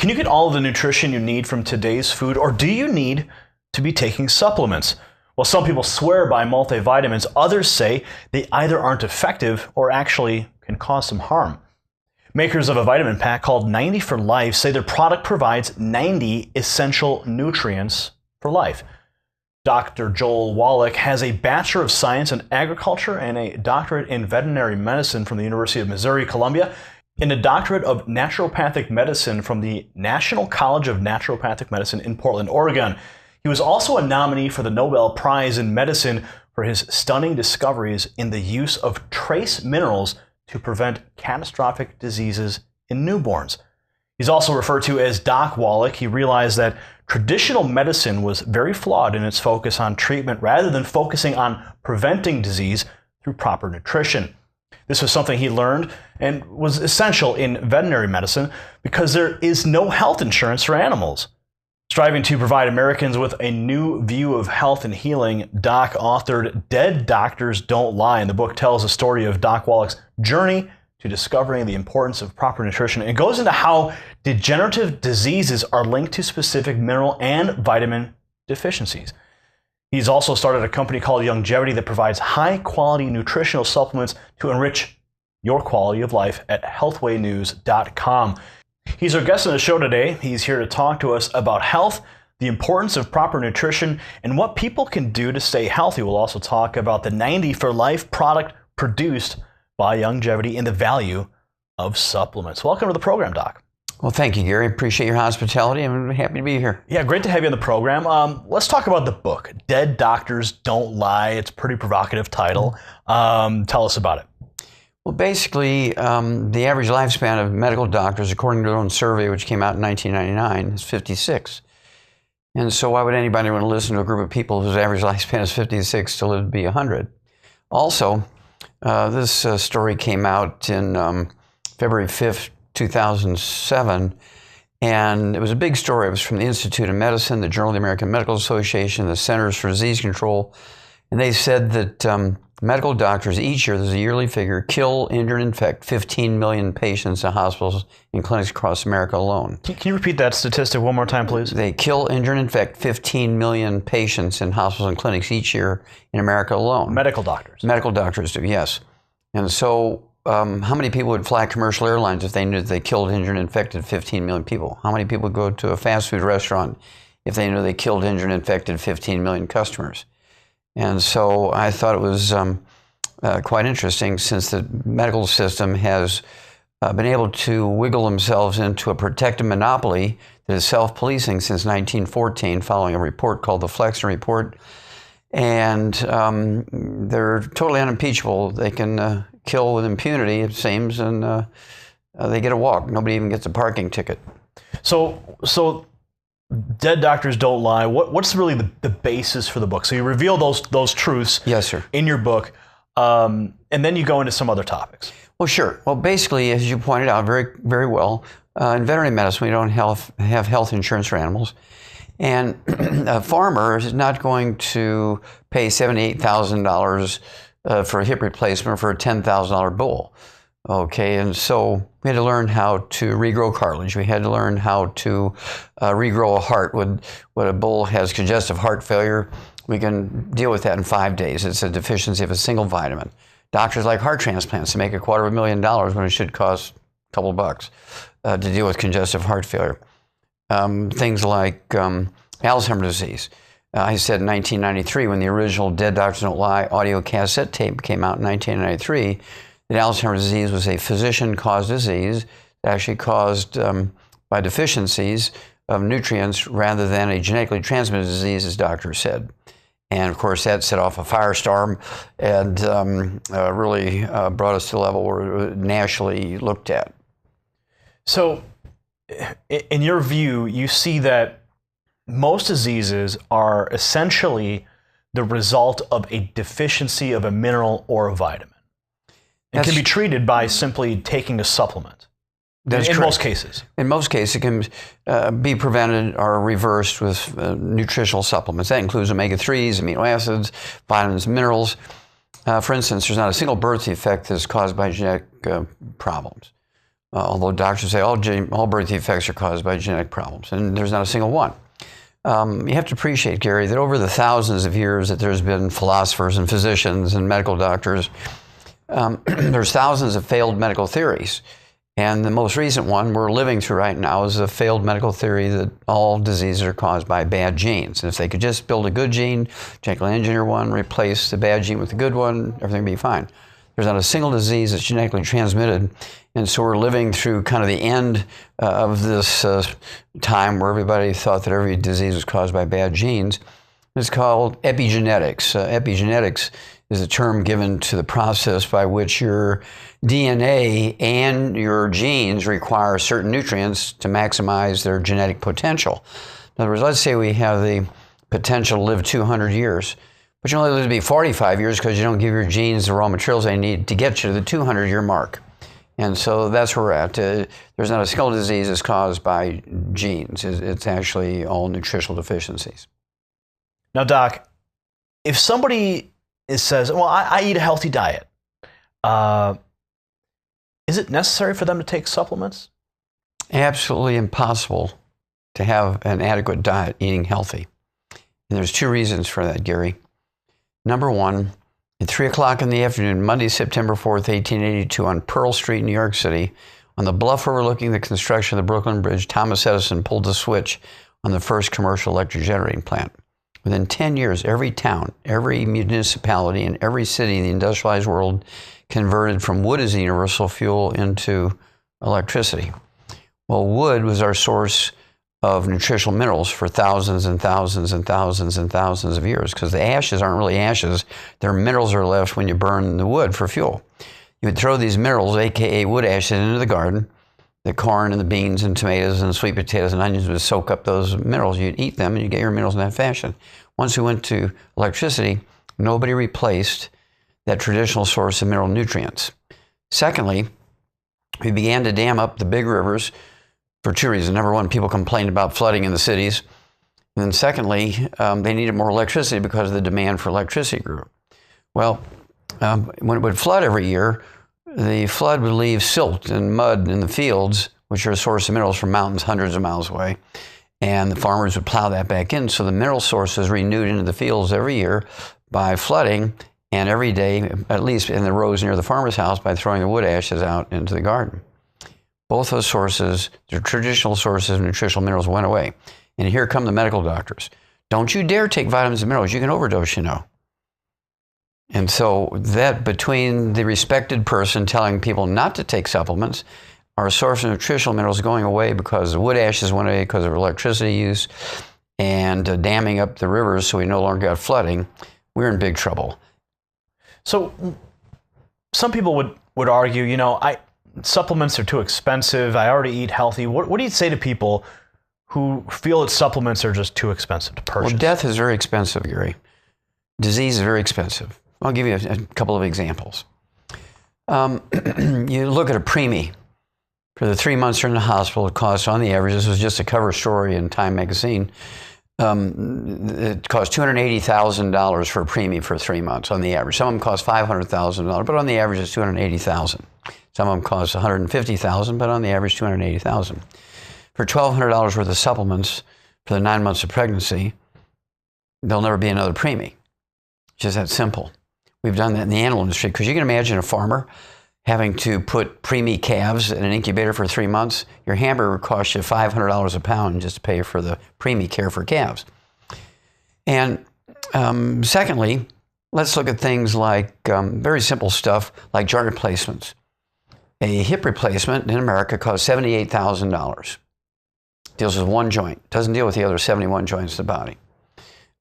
Can you get all of the nutrition you need from today's food, or do you need to be taking supplements? Well, some people swear by multivitamins. Others say they either aren't effective or actually can cause some harm. Makers of a vitamin pack called 90 for Life say their product provides 90 essential nutrients for life. Dr. Joel Wallach has a Bachelor of Science in Agriculture and a doctorate in veterinary medicine from the University of Missouri, Columbia, and a doctorate of naturopathic medicine from the National College of Naturopathic Medicine in Portland, Oregon. He was also a nominee for the Nobel Prize in Medicine for his stunning discoveries in the use of trace minerals to prevent catastrophic diseases in newborns. He's also referred to as Doc Wallach. He realized that traditional medicine was very flawed in its focus on treatment rather than focusing on preventing disease through proper nutrition. This was something he learned and was essential in veterinary medicine because there is no health insurance for animals. Striving to provide Americans with a new view of health and healing, Doc authored Dead Doctors Don't Lie, and the book tells the story of Doc Wallach's journey to discovering the importance of proper nutrition. It goes into how degenerative diseases are linked to specific mineral and vitamin deficiencies. He's also started a company called Longevity that provides high-quality nutritional supplements to enrich your quality of life at healthwaynews.com. He's our guest on the show today. He's here to talk to us about health, the importance of proper nutrition, and what people can do to stay healthy. We'll also talk about the 90 for Life product produced by Longevity and the value of supplements. Welcome to the program, Doc. Well, thank you, Gary. Appreciate your hospitality. I'm happy to be here. Yeah, great to have you on the program. Let's talk about the book, Dead Doctors Don't Lie. It's a pretty provocative title. Tell us about it. Well, basically, the average lifespan of medical doctors, according to their own survey, which came out in 1999, is 56. And so why would anybody want to listen to a group of people whose average lifespan is 56 to live to be 100? Also, this story came out in February 5th, 2007, and it was a big story. It was from the Institute of Medicine, the Journal of the American Medical Association, the Centers for Disease Control, and they said that medical doctors each year, there's a yearly figure, kill, injure, and infect 15 million patients in hospitals and clinics across America alone. Can you repeat that statistic one more time, please? They kill, injure, and infect 15 million patients in hospitals and clinics each year in America alone. Medical doctors. Medical doctors do, yes. And so how many people would fly commercial airlines if they knew that they killed, injured, and infected 15 million people? How many people would go to a fast food restaurant if they knew they killed, injured, and infected 15 million customers? And so I thought it was quite interesting, since the medical system has been able to wiggle themselves into a protective monopoly that is self-policing since 1914, following a report called the Flexner Report. And they're totally unimpeachable. They can kill with impunity, it seems, and they get a walk. Nobody even gets a parking ticket. So Dead Doctors Don't Lie. What's really the basis for the book? So you reveal those truths, yes, sir, in your book, and then you go into some other topics. Well, sure. Well, basically, as you pointed out very, very well, in veterinary medicine, we don't have health insurance for animals. And a farmer is not going to pay $78,000 for a hip replacement for a $10,000 bull. Okay, and so we had to learn how to regrow cartilage. We had to learn how to regrow a heart. When a bull has congestive heart failure, we can deal with that in 5 days. It's a deficiency of a single vitamin. Doctors like heart transplants to make $250,000 when it should cost a couple of bucks to deal with congestive heart failure. Things like Alzheimer's disease. I said in 1993, when the original Dead Doctors Don't Lie audio cassette tape came out in 1993, that Alzheimer's disease was a physician-caused disease actually caused by deficiencies of nutrients rather than a genetically transmitted disease, as doctors said. And of course, that set off a firestorm and really brought us to the level where it was nationally looked at. So, in your view, you see that most diseases are essentially the result of a deficiency of a mineral or a vitamin. It can be treated by simply taking a supplement. That's in correct. most cases. In most cases, it can be prevented or reversed with nutritional supplements. That includes omega-3s, amino acids, vitamins, minerals. For instance, there's not a single birth defect that's caused by genetic problems. although doctors say all birth defects are caused by genetic problems, and there's not a single one. You have to appreciate, Gary, that over the thousands of years that there's been philosophers and physicians and medical doctors, there's thousands of failed medical theories. And the most recent one we're living through right now is a failed medical theory that all diseases are caused by bad genes. And if they could just build a good gene, genetically engineer one, replace the bad gene with the good one, everything would be fine. There's not a single disease that's genetically transmitted. And so we're living through kind of the end of this time where everybody thought that every disease was caused by bad genes. It's called epigenetics. Epigenetics is a term given to the process by which your DNA and your genes require certain nutrients to maximize their genetic potential. In other words, let's say we have the potential to live 200 years, but you only live to be 45 years because you don't give your genes the raw materials they need to get you to the 200-year mark. And so that's where we're at. There's not a single disease that's caused by genes. It's actually all nutritional deficiencies. Now, Doc, if somebody says, well, I eat a healthy diet, is it necessary for them to take supplements? Absolutely impossible to have an adequate diet eating healthy. And there's two reasons for that, Gary. Number one, at 3 o'clock in the afternoon, Monday, September 4th, 1882, on Pearl Street, New York City, on the bluff overlooking the construction of the Brooklyn Bridge, Thomas Edison pulled the switch on the first commercial electric generating plant. Within 10 years, every town, every municipality, and every city in the industrialized world converted from wood as the universal fuel into electricity. Well, wood was our source of nutritional minerals for thousands and thousands and thousands and thousands of years, because the ashes aren't really ashes. Their minerals are left when you burn the wood for fuel. You would throw these minerals, aka wood ashes, into the garden. The corn and the beans and tomatoes and sweet potatoes and onions would soak up those minerals. You'd eat them and you'd get your minerals in that fashion. Once we went to electricity, nobody replaced that traditional source of mineral nutrients. Secondly, we began to dam up the big rivers for two reasons. Number one, people complained about flooding in the cities. And then secondly, they needed more electricity because the demand for electricity grew. Well, when it would flood every year, the flood would leave silt and mud in the fields, which are a source of minerals from mountains hundreds of miles away. And the farmers would plow that back in. So the mineral source is renewed into the fields every year by flooding, and every day, at least in the rows near the farmer's house, by throwing the wood ashes out into the garden. Both those sources, the traditional sources of nutritional minerals, went away. And here come the medical doctors. Don't you dare take vitamins and minerals. You can overdose, you know. And so that, between the respected person telling people not to take supplements, our source of nutritional minerals going away because the wood ashes went away because of electricity use, and damming up the rivers so we no longer got flooding, we're in big trouble. So some people would argue, you know, supplements are too expensive. I already eat healthy. What do you say to people who feel that supplements are just too expensive to purchase? Well, death is very expensive, Gary. Disease is very expensive. I'll give you a couple of examples. You look at a preemie. For the 3 months you're in the hospital, it costs, on the average, this was just a cover story in Time magazine, it costs $280,000 for a preemie for 3 months on the average. Some of them cost $500,000, but on the average it's $280,000. Some of them cost $150,000, but on the average $280,000. For $1,200 worth of supplements for the 9 months of pregnancy, there'll never be another preemie. It's just that simple. We've done that in the animal industry, because you can imagine a farmer having to put preemie calves in an incubator for 3 months. Your hamburger costs you $500 a pound just to pay for the preemie care for calves. And secondly, let's look at things like very simple stuff like joint replacements. A hip replacement in America costs $78,000. Deals with one joint, doesn't deal with the other 71 joints of the body.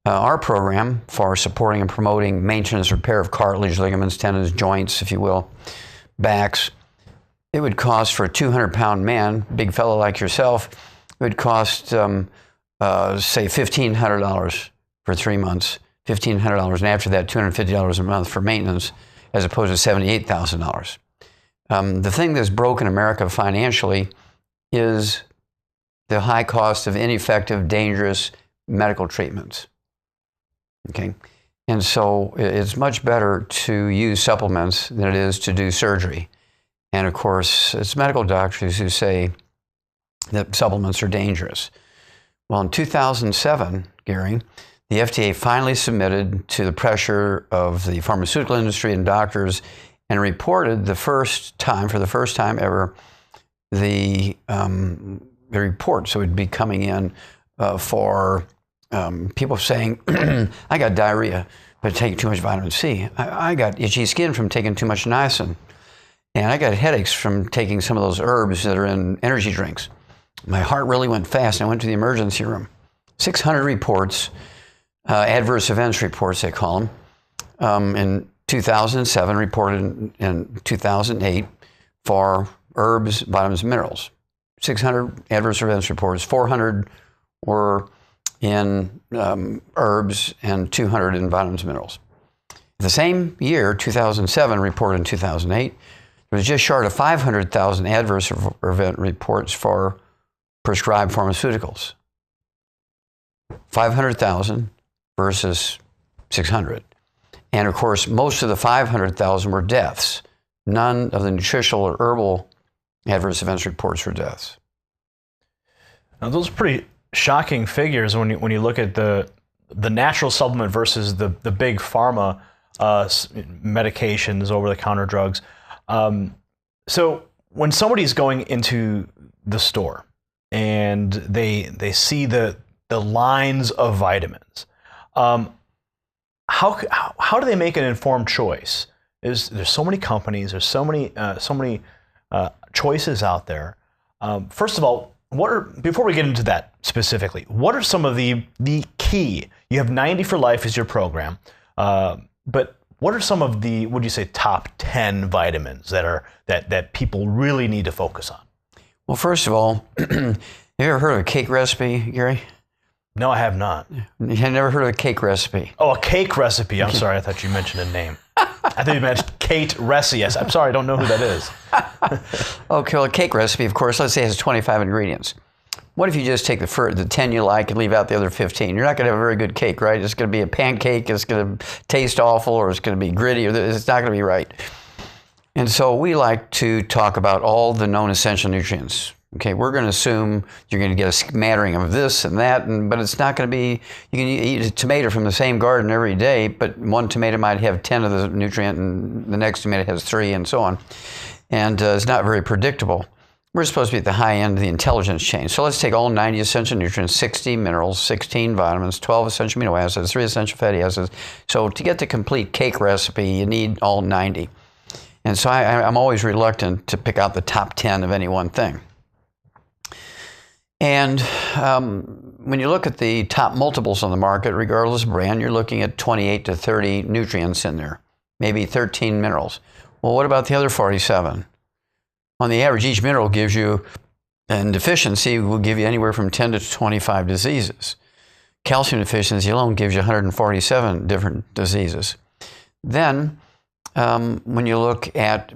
Our program for supporting and promoting maintenance, repair of cartilage, ligaments, tendons, joints, if you will, backs, it would cost for a 200-pound man, big fellow like yourself, it would cost, say, $1,500 for 3 months, $1,500, and after that, $250 a month for maintenance, as opposed to $78,000. The thing that's broken America financially is the high cost of ineffective, dangerous medical treatments. Okay? And so it's much better to use supplements than it is to do surgery. And of course, it's medical doctors who say that supplements are dangerous. Well, in 2007, Gary, the FDA finally submitted to the pressure of the pharmaceutical industry and doctors and reported for the first time ever, the report. So it would be coming in for people saying, I got diarrhea by taking too much vitamin C. I got itchy skin from taking too much niacin. And I got headaches from taking some of those herbs that are in energy drinks. My heart really went fast, and I went to the emergency room. 600 reports, adverse events reports, they call them, in 2007, reported in 2008 for herbs, vitamins, and minerals. 600 adverse events reports, 400 were in herbs, and 200 in vitamins and minerals. The same year, 2007, reported in 2008, it was just short of 500,000 adverse event reports for prescribed pharmaceuticals. 500,000 versus 600. And of course, most of the 500,000 were deaths. None of the nutritional or herbal adverse events reports were deaths. Now, those are pretty shocking figures when you look at the natural supplement versus the big pharma medications, over-the-counter drugs. So when somebody's going into the store and they see the lines of vitamins, how do they make an informed choice? There's so many companies, there's so many choices out there. First of all, before we get into that specifically, what are some of the key? You have 90 for Life as your program, but what are some of the, would you say, top 10 vitamins that people really need to focus on? Well, first of all, have you ever heard of a cake recipe, Gary? No, I have not. You had never heard of a cake recipe? Oh, a cake recipe. I'm sorry. I thought you mentioned a name. I thought you mentioned Kate Reci. Yes, I'm sorry. I don't know who that is. Okay, well, a cake recipe, of course, let's say it has 25 ingredients. What if you just take the 10 you like and leave out the other 15? You're not going to have a very good cake, right? It's going to be a pancake, it's going to taste awful, or it's going to be gritty, or it's not going to be right. And so we like to talk about all the known essential nutrients. Okay, we're going to assume you're going to get a smattering of this and that, but it's not going to be, you can eat a tomato from the same garden every day, but one tomato might have 10 of the nutrient and the next tomato has 3 and so on. And it's not very predictable. We're supposed to be at the high end of the intelligence chain. So let's take all 90 essential nutrients, 60 minerals, 16 vitamins, 12 essential amino acids, 3 essential fatty acids. So to get the complete cake recipe, you need all 90. And so I'm always reluctant to pick out the top 10 of any one thing. And when you look at the top multiples on the market, regardless of brand, you're looking at 28 to 30 nutrients in there, maybe 13 minerals. Well, what about the other 47? On the average, each mineral gives you, and deficiency will give you anywhere from 10 to 25 diseases. Calcium deficiency alone gives you 147 different diseases. Then, when you look at,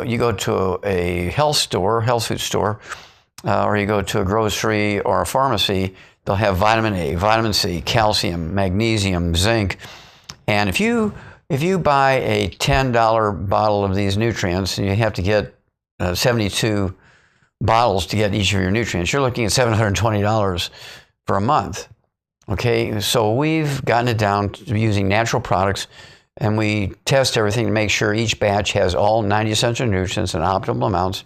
you go to a health food store, or you go to a grocery or a pharmacy, they'll have vitamin A, vitamin C, calcium, magnesium, zinc. And if you buy a $10 bottle of these nutrients, and you have to get 72 bottles to get each of your nutrients, you're looking at $720 for a month. Okay, so we've gotten it down to using natural products, and we test everything to make sure each batch has all 90 essential nutrients in optimal amounts.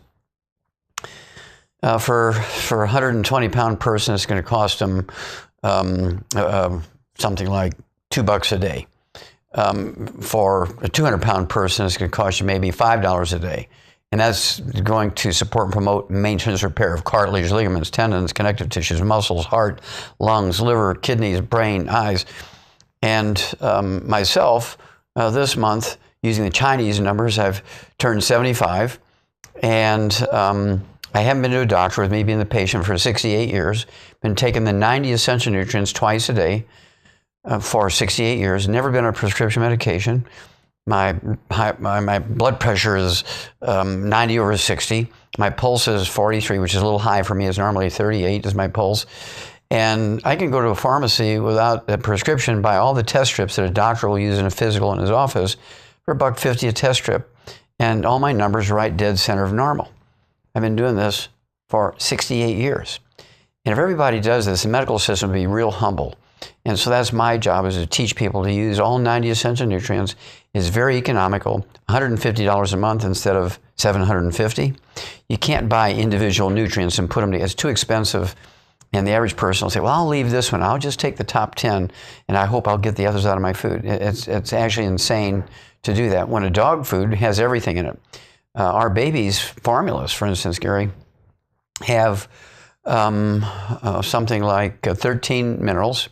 For a 120-pound person, it's going to cost them something like $2 a day. For a 200-pound person, it's going to cost you maybe $5 a day. And that's going to support and promote maintenance repair of cartilage, ligaments, tendons, connective tissues, muscles, heart, lungs, liver, kidneys, brain, eyes. And myself, this month, using the Chinese numbers, I've turned 75. And I haven't been to a doctor with me being the patient for 68 years. Been taking the 90 essential nutrients twice a day for 68 years. Never been on a prescription medication. My blood pressure is 90 over 60. My pulse is 43, which is a little high for me. It's normally 38 is my pulse. And I can go to a pharmacy without a prescription, buy all the test strips that a doctor will use in a physical in his office for $1.50 a test strip. And all my numbers are right dead center of normal. I've been doing this for 68 years. And if everybody does this, the medical system will be real humble. And so that's my job, is to teach people to use all 90 essential nutrients. It's very economical, $150 a month instead of $750. You can't buy individual nutrients and put them together. It's too expensive. And the average person will say, well, I'll leave this one. I'll just take the top 10, and I hope I'll get the others out of my food. It's actually insane to do that when a dog food has everything in it. Our babies' formulas, for instance, Gary, have something like 13 minerals,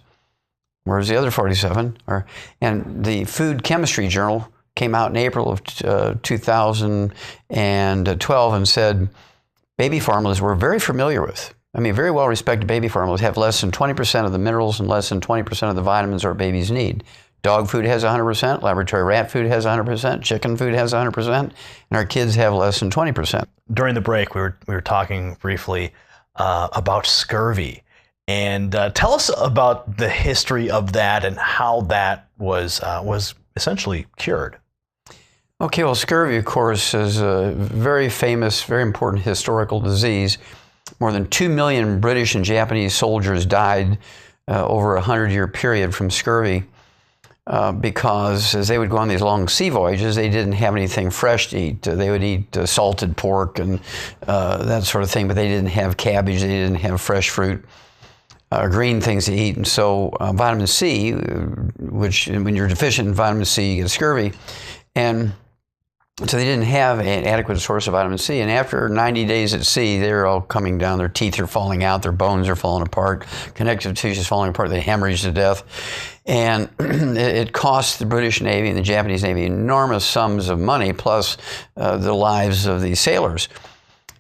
whereas the other 47 are. And the Food Chemistry Journal came out in April of 2012 and said baby formulas we're very familiar with. I mean, very well-respected baby formulas have less than 20% of the minerals and less than 20% of the vitamins our babies need. Dog food has 100%, laboratory rat food has 100%, chicken food has 100%, and our kids have less than 20%. During the break, we were talking briefly about scurvy. And tell us about the history of that and how that was essentially cured. Okay, well, scurvy, of course, is a very famous, very important historical disease. More than 2 million British and Japanese soldiers died over a 100-year period from scurvy because as they would go on these long sea voyages, they didn't have anything fresh to eat. They would eat salted pork and that sort of thing, but they didn't have cabbage, they didn't have fresh fruit, green things to eat. And so vitamin C, which when you're deficient in vitamin C, you get scurvy. And so they didn't have an adequate source of vitamin C. And after 90 days at sea, they're all coming down. Their teeth are falling out. Their bones are falling apart. Connective tissue is falling apart. They hemorrhage to death. And it cost the British Navy and the Japanese Navy enormous sums of money, plus the lives of these sailors.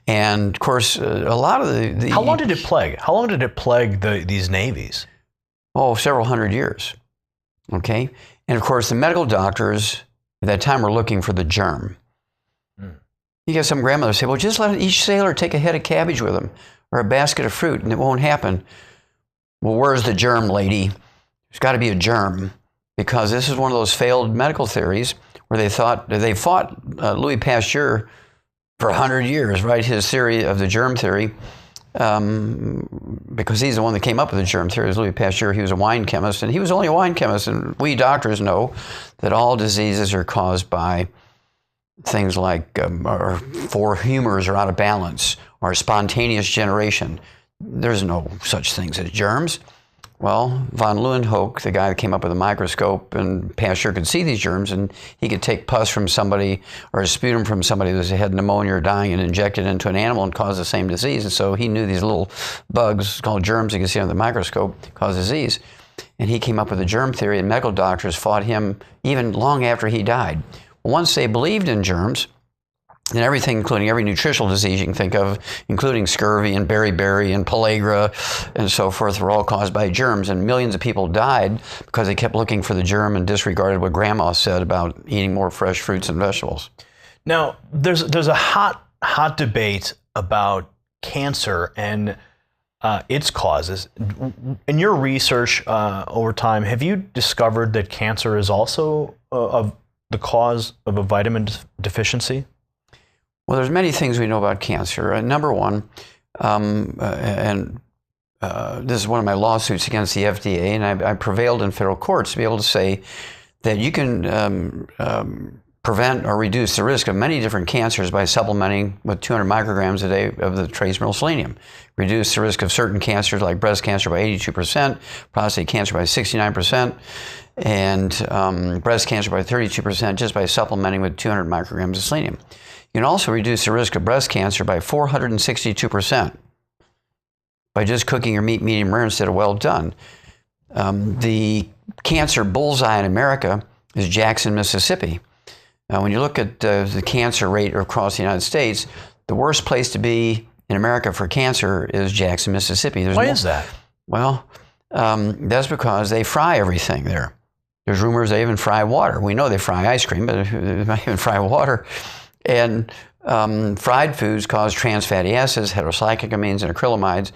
And, of course, a lot of the... How long did it plague? How long did it plague these navies? Oh, several hundred years. Okay? And, of course, the medical doctors at that time were looking for the germ. You get some grandmothers say, well, just let each sailor take a head of cabbage with them or a basket of fruit, and it won't happen. Well, where's the germ, lady? There's got to be a germ, because this is one of those failed medical theories where they fought Louis Pasteur for 100 years, right? His theory of the germ theory, because he's the one that came up with the germ theory. It was Louis Pasteur. He was a wine chemist, and he was only a wine chemist. And we doctors know that all diseases are caused by things like or four humors are out of balance or spontaneous generation. There's no such things as germs. Well, von Leeuwenhoek, the guy that came up with a microscope, and Pasteur could see these germs, and he could take pus from somebody or a sputum from somebody that had pneumonia or dying and inject it into an animal and cause the same disease. And so he knew these little bugs called germs you can see under the microscope cause disease. And he came up with the germ theory, and medical doctors fought him even long after he died. Once they believed in germs, and everything, including every nutritional disease you can think of, including scurvy and beriberi and pellagra and so forth, were all caused by germs. And millions of people died because they kept looking for the germ and disregarded what grandma said about eating more fresh fruits and vegetables. Now, there's a hot debate about cancer and its causes. In your research over time, have you discovered that cancer is also of the cause of a vitamin deficiency? Well, there's many things we know about cancer. Number one, this is one of my lawsuits against the FDA, and I prevailed in federal courts to be able to say that you can prevent or reduce the risk of many different cancers by supplementing with 200 micrograms a day of the trace mineral selenium. Reduce the risk of certain cancers like breast cancer by 82%, prostate cancer by 69%, and breast cancer by 32% just by supplementing with 200 micrograms of selenium. You can also reduce the risk of breast cancer by 462% by just cooking your meat medium rare instead of well done. The cancer bullseye in America is Jackson, Mississippi. When you look at the cancer rate across the United States, the worst place to be in America for cancer is Jackson, Mississippi. Why is that? Well, that's because they fry everything there. There's rumors they even fry water. We know they fry ice cream, but they might even fry water. And fried foods cause trans fatty acids, heterocyclic amines, and acrylamides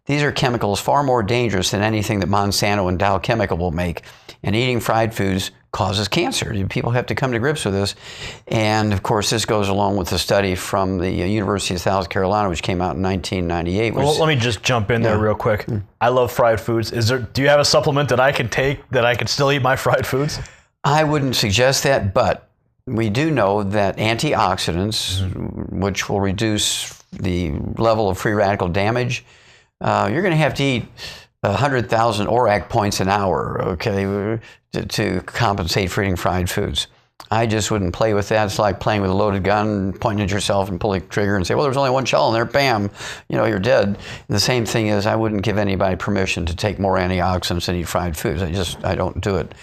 These are chemicals far more dangerous than anything that Monsanto and Dow Chemical will make. And eating fried foods causes cancer. People have to come to grips with this. And of course, this goes along with the study from the University of South Carolina, which came out in 1998. Well, let me just jump in there real quick. I love fried foods. Do you have a supplement that I can take that I can still eat my fried foods? I wouldn't suggest that, but we do know that antioxidants, which will reduce the level of free radical damage, you're going to have to eat 100,000 ORAC points an hour, okay, to compensate for eating fried foods. I just wouldn't play with that. It's like playing with a loaded gun, pointing at yourself and pulling the trigger and say, well, there's only one shell in there, bam, you're dead. And the same thing is, I wouldn't give anybody permission to take more antioxidants and eat fried foods. I don't do it.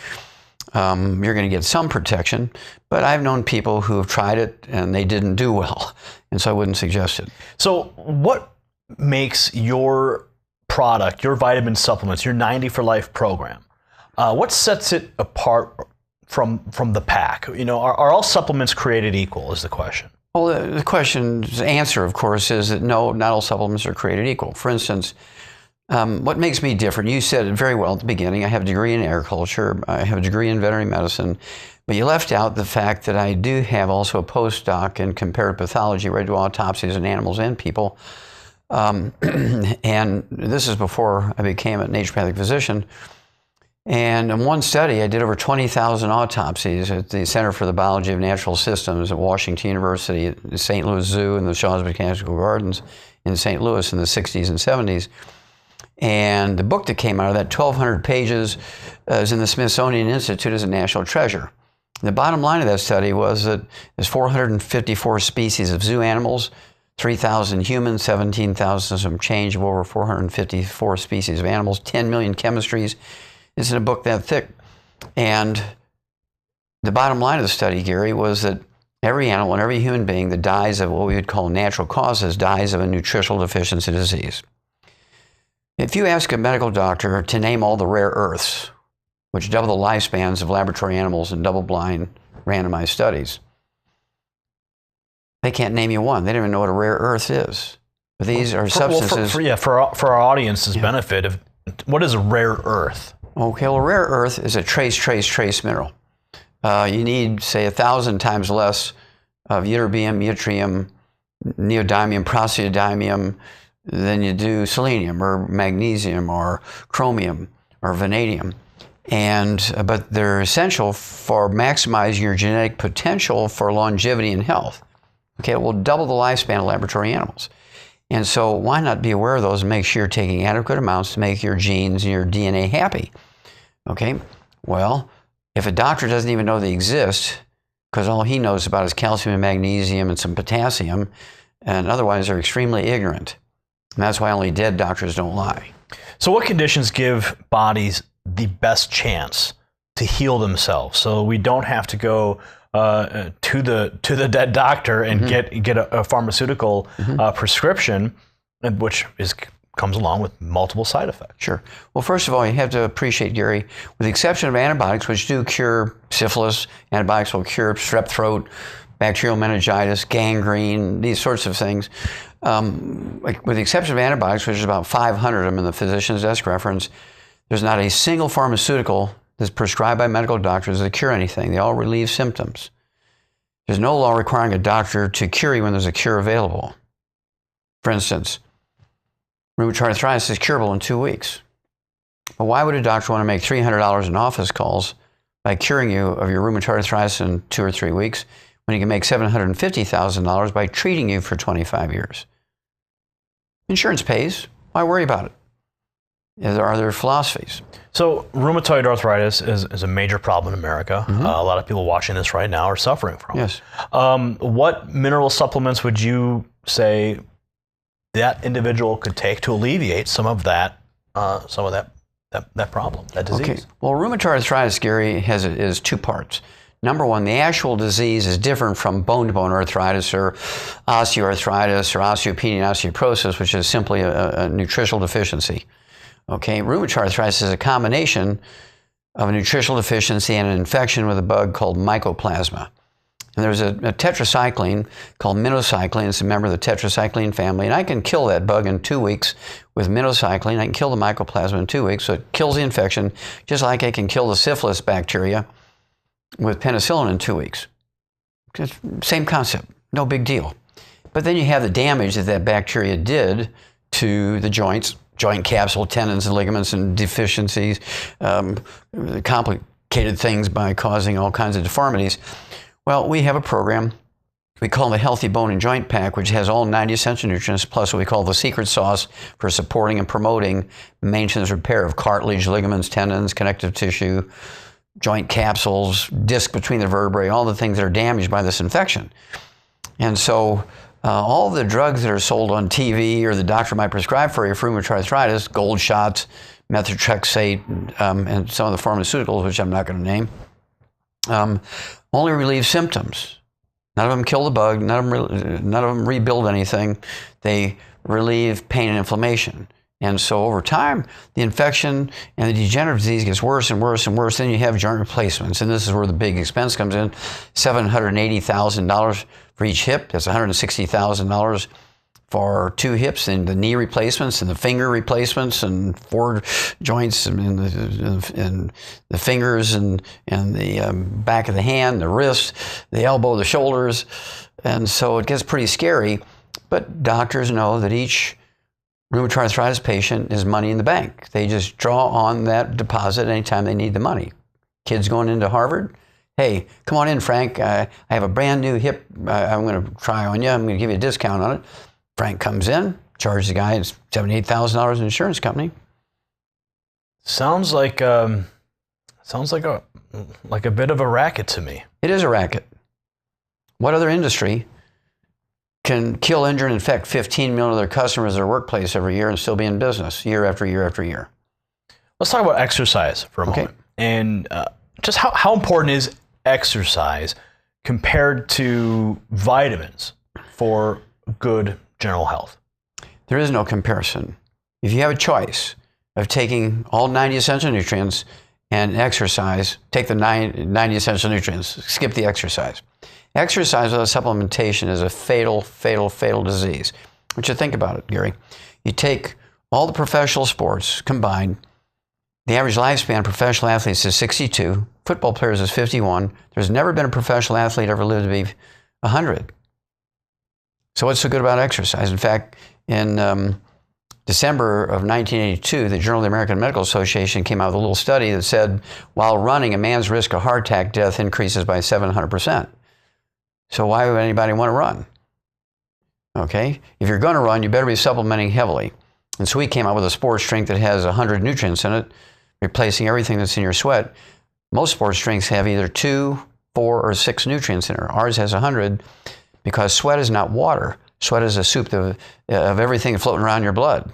You're going to get some protection, but I've known people who have tried it and they didn't do well, and so I wouldn't suggest it. So what makes your product, your vitamin supplements, your 90 for Life program, what sets it apart from the pack? Are all supplements created equal is the question. Well, the question's answer, of course, is that no, not all supplements are created equal. For instance, what makes me different, you said it very well at the beginning, I have a degree in agriculture, I have a degree in veterinary medicine, but you left out the fact that I do have also a postdoc in comparative pathology where I do autopsies on animals and people. And this is before I became a naturopathic physician. And in one study, I did over 20,000 autopsies at the Center for the Biology of Natural Systems at Washington University, at the St. Louis Zoo, and the Shaw's Botanical Gardens in St. Louis in the 60s and 70s. And the book that came out of that, 1,200 pages, is in the Smithsonian Institute as a national treasure. The bottom line of that study was that there's 454 species of zoo animals, 3,000 humans, 17,000 some change of over 454 species of animals, 10 million chemistries. It's in a book that thick. And the bottom line of the study, Gary, was that every animal and every human being that dies of what we would call natural causes dies of a nutritional deficiency disease. If you ask a medical doctor to name all the rare earths, which double the lifespans of laboratory animals in double-blind randomized studies, they can't name you one. They don't even know what a rare earth is. But these are substances. For our audience's benefit, what is a rare earth? Okay, well, a rare earth is a trace mineral. You need, say, 1,000 times less of ytterbium, yttrium, neodymium, praseodymium than you do selenium or magnesium or chromium or vanadium. But they're essential for maximizing your genetic potential for longevity and health. Okay, it will double the lifespan of laboratory animals. And so why not be aware of those and make sure you're taking adequate amounts to make your genes and your DNA happy? Okay, well, if a doctor doesn't even know they exist, because all he knows about is calcium and magnesium and some potassium, and otherwise they're extremely ignorant. And that's why only dead doctors don't lie. So what conditions give bodies the best chance to heal themselves so we don't have to go to the dead doctor and get a pharmaceutical prescription, which comes along with multiple side effects? Sure. Well, first of all, you have to appreciate, Gary, with the exception of antibiotics, which do cure syphilis, antibiotics will cure strep throat, bacterial meningitis, gangrene, these sorts of things. With the exception of antibiotics, which is about 500 of them in the physician's desk reference, there's not a single pharmaceutical that's prescribed by medical doctors that cure anything. They all relieve symptoms. There's no law requiring a doctor to cure you when there's a cure available. For instance, rheumatoid arthritis is curable in 2 weeks. But why would a doctor want to make $300 in office calls by curing you of your rheumatoid arthritis in 2 or 3 weeks when he can make $750,000 by treating you for 25 years? Insurance pays. Why worry about it? Are there philosophies? So rheumatoid arthritis is a major problem in America. A lot of people watching this right now are suffering from it. Yes. What mineral supplements would you say that individual could take to alleviate some of that problem, that disease? Okay. Well, rheumatoid arthritis, Gary, is 2 parts. Number one, the actual disease is different from bone-to-bone arthritis or osteoarthritis or osteopenia and osteoporosis, which is simply a nutritional deficiency. Okay, rheumatoid arthritis is a combination of a nutritional deficiency and an infection with a bug called mycoplasma. And there's a tetracycline called minocycline. It's a member of the tetracycline family. And I can kill that bug in 2 weeks with minocycline. I can kill the mycoplasma in 2 weeks. So it kills the infection, just like I can kill the syphilis bacteria with penicillin in 2 weeks. Same concept, no big deal. But then you have the damage that that bacteria did to the joints, joint capsule, tendons, and ligaments, and deficiencies, complicated things by causing all kinds of deformities. Well, we have a program we call the Healthy Bone and Joint Pack, which has all 90 essential nutrients, plus what we call the secret sauce for supporting and promoting maintenance repair of cartilage, ligaments, tendons, connective tissue, joint capsules, disc between the vertebrae, all the things that are damaged by this infection. And so all the drugs that are sold on TV or the doctor might prescribe for you for rheumatoid arthritis, gold shots, methotrexate, and some of the pharmaceuticals, which I'm not going to name, only relieve symptoms. None of them kill the bug. None of them rebuild anything. They relieve pain and inflammation. And so over time, the infection and the degenerative disease gets worse and worse and worse. Then you have joint replacements. And this is where the big expense comes in. $780,000 for each hip. That's $160,000 for 2 hips, and the knee replacements and the finger replacements and 4 joints and the fingers and the back of the hand, the wrist, the elbow, the shoulders. And so it gets pretty scary. But doctors know that each rheumatoid arthritis patient is money in the bank. They just draw on that deposit anytime they need the money. Kids going into Harvard, hey, come on in, Frank. I have a brand new hip I'm going to try on you. I'm going to give you a discount on it. Frank comes in, charges the guy $78,000 in insurance company. Sounds like a bit of a racket to me. It is a racket. What other industry can kill, injure, and infect 15 million of their customers at their workplace every year and still be in business year after year after year? Let's talk about exercise for a moment. And just how important is exercise compared to vitamins for good general health? There is no comparison. If you have a choice of taking all 90 essential nutrients and exercise, take the 90 essential nutrients, skip the exercise. Exercise without supplementation is a fatal, fatal, fatal disease. What you think about it, Gary? You take all the professional sports combined, the average lifespan of professional athletes is 62, football players is 51. There's never been a professional athlete ever lived to be 100. So what's so good about exercise? In fact, in December of 1982, the Journal of the American Medical Association came out with a little study that said, while running, a man's risk of heart attack death increases by 700%. So why would anybody want to run? Okay, if you're going to run, you better be supplementing heavily. And so we came out with a sports drink that has 100 nutrients in it, replacing everything that's in your sweat. Most sports drinks have either 2, 4, or 6 nutrients in it. Ours has 100 because sweat is not water. Sweat is a soup of everything floating around your blood.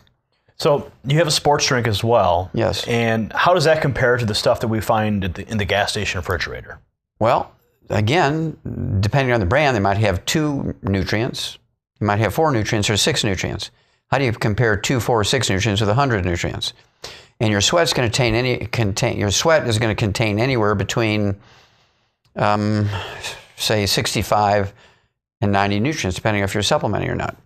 So you have a sports drink as well. Yes. And how does that compare to the stuff that we find in the gas station refrigerator? Well, again, depending on the brand, they might have 2 nutrients. You might have 4 nutrients or 6 nutrients. How do you compare 2, 4, or 6 nutrients with 100 nutrients? And your sweat's going to your sweat is going to contain anywhere between, say, 65 and 90 nutrients, depending if you're supplementing or not.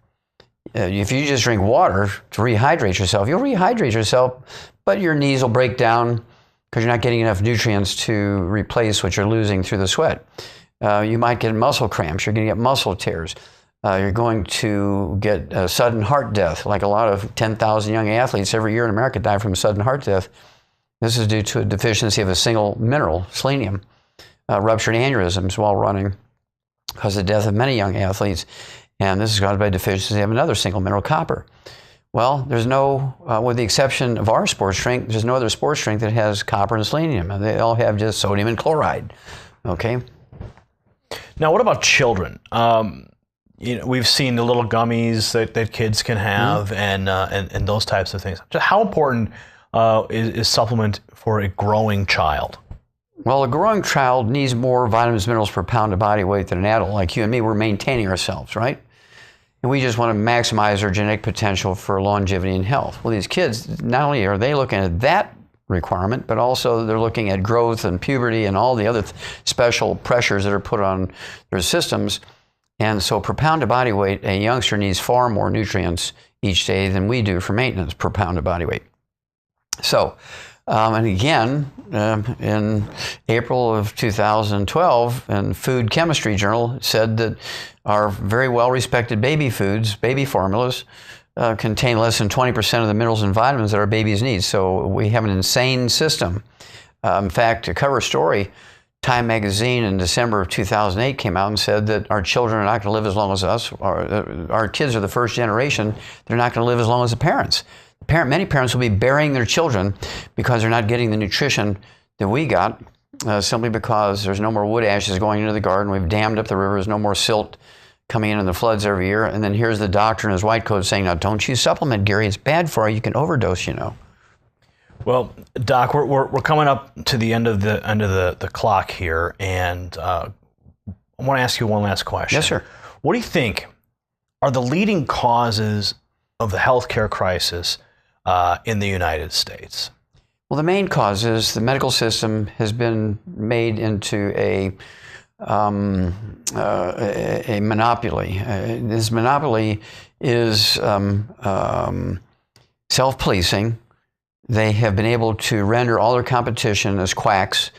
If you just drink water to rehydrate yourself, you'll rehydrate yourself, but your knees will break down because you're not getting enough nutrients to replace what you're losing through the sweat. You might get muscle cramps. You're going to get muscle tears. You're going to get sudden heart death, like a lot of 10,000 young athletes every year in America die from sudden heart death. This is due to a deficiency of a single mineral, selenium. Ruptured aneurysms while running cause the death of many young athletes. And this is caused by deficiency of another single mineral, copper. Well, there's no, with the exception of our sports drink, there's no other sports drink that has copper and selenium. They all have just sodium and chloride. Okay. Now, what about children? We've seen the little gummies that kids can have, and those types of things. Just how important is supplement for a growing child? Well, a growing child needs more vitamins, minerals per pound of body weight than an adult like you and me. We're maintaining ourselves, right? And we just want to maximize our genetic potential for longevity and health. Well, these kids, not only are they looking at that requirement, but also they're looking at growth and puberty and all the other special pressures that are put on their systems. And so per pound of body weight, a youngster needs far more nutrients each day than we do for maintenance per pound of body weight. So, and again, in April of 2012, in Food Chemistry Journal, it said that our very well-respected baby foods, baby formulas, contain less than 20% of the minerals and vitamins that our babies need. So we have an insane system. In fact, a cover story, Time magazine in December of 2008 came out and said that our children are not going to live as long as us. Our kids are the first generation. They're not going to live as long as the parents. Many parents will be burying their children because they're not getting the nutrition that we got, simply because there's no more wood ashes going into the garden. We've dammed up the rivers, no more silt coming in the floods every year. And then here's the doctor in his white coat saying, now don't you supplement, Gary. It's bad for you. You can overdose, you know. Well, Doc, we're coming up to the end of the clock here, and I want to ask you one last question. Yes, sir. What do you think are the leading causes of the healthcare crisis in the United States? Well, the main cause is the medical system has been made into a monopoly. This monopoly is self-policing. They have been able to render all their competition as quacks.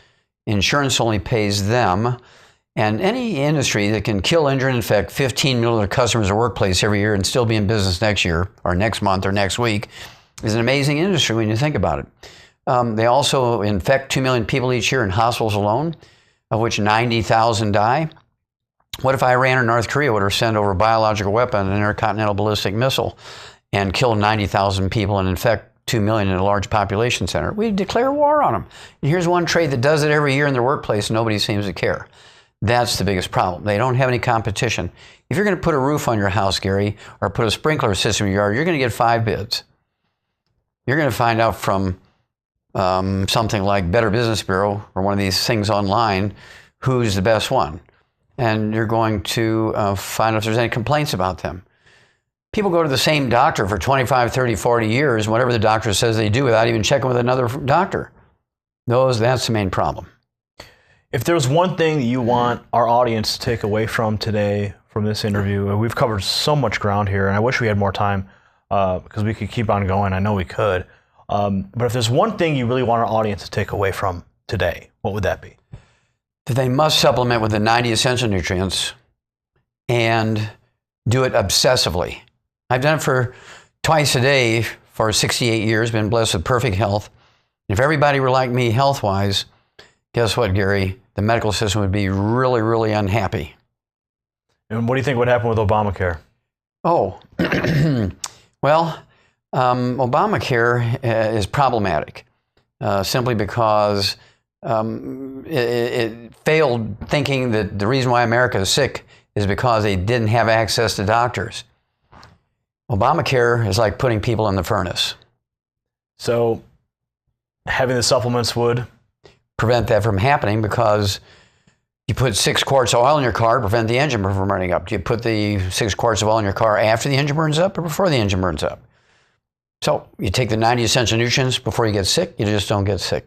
Insurance only pays them. And any industry that can kill, injure, and infect 15 million of their customers or workplace every year and still be in business next year or next month or next week is an amazing industry when you think about it. They also infect 2 million people each year in hospitals alone, of which 90,000 die. What if Iran or North Korea were to send over a biological weapon, an intercontinental ballistic missile, and kill 90,000 people and infect 2 million in a large population center? We'd declare war on them. And here's one trade that does it every year in their workplace, and nobody seems to care. That's the biggest problem. They don't have any competition. If you're going to put a roof on your house, Gary, or put a sprinkler system in your yard, you're going to get 5 bids. You're going to find out from something like Better Business Bureau or one of these things online who's the best one. And you're going to find out if there's any complaints about them. People go to the same doctor for 25, 30, 40 years, whatever the doctor says they do, without even checking with another doctor. That's the main problem. If there's one thing that you want our audience to take away from today, from this interview, we've covered so much ground here, and I wish we had more time because we could keep on going. I know we could. But if there's one thing you really want our audience to take away from today, what would that be? That they must supplement with the 90 essential nutrients and do it obsessively. I've done it for twice a day for 68 years, been blessed with perfect health. If everybody were like me health-wise, guess what, Gary? The medical system would be really, really unhappy. And what do you think would happen with Obamacare? Oh, well, Obamacare is problematic simply because it failed thinking that the reason why America is sick is because they didn't have access to doctors. Obamacare is like putting people in the furnace. So having the supplements would prevent that from happening, because you put 6 quarts of oil in your car to prevent the engine from burning up. Do you put the 6 quarts of oil in your car after the engine burns up or before the engine burns up? So you take the 90 essential nutrients before you get sick, you just don't get sick.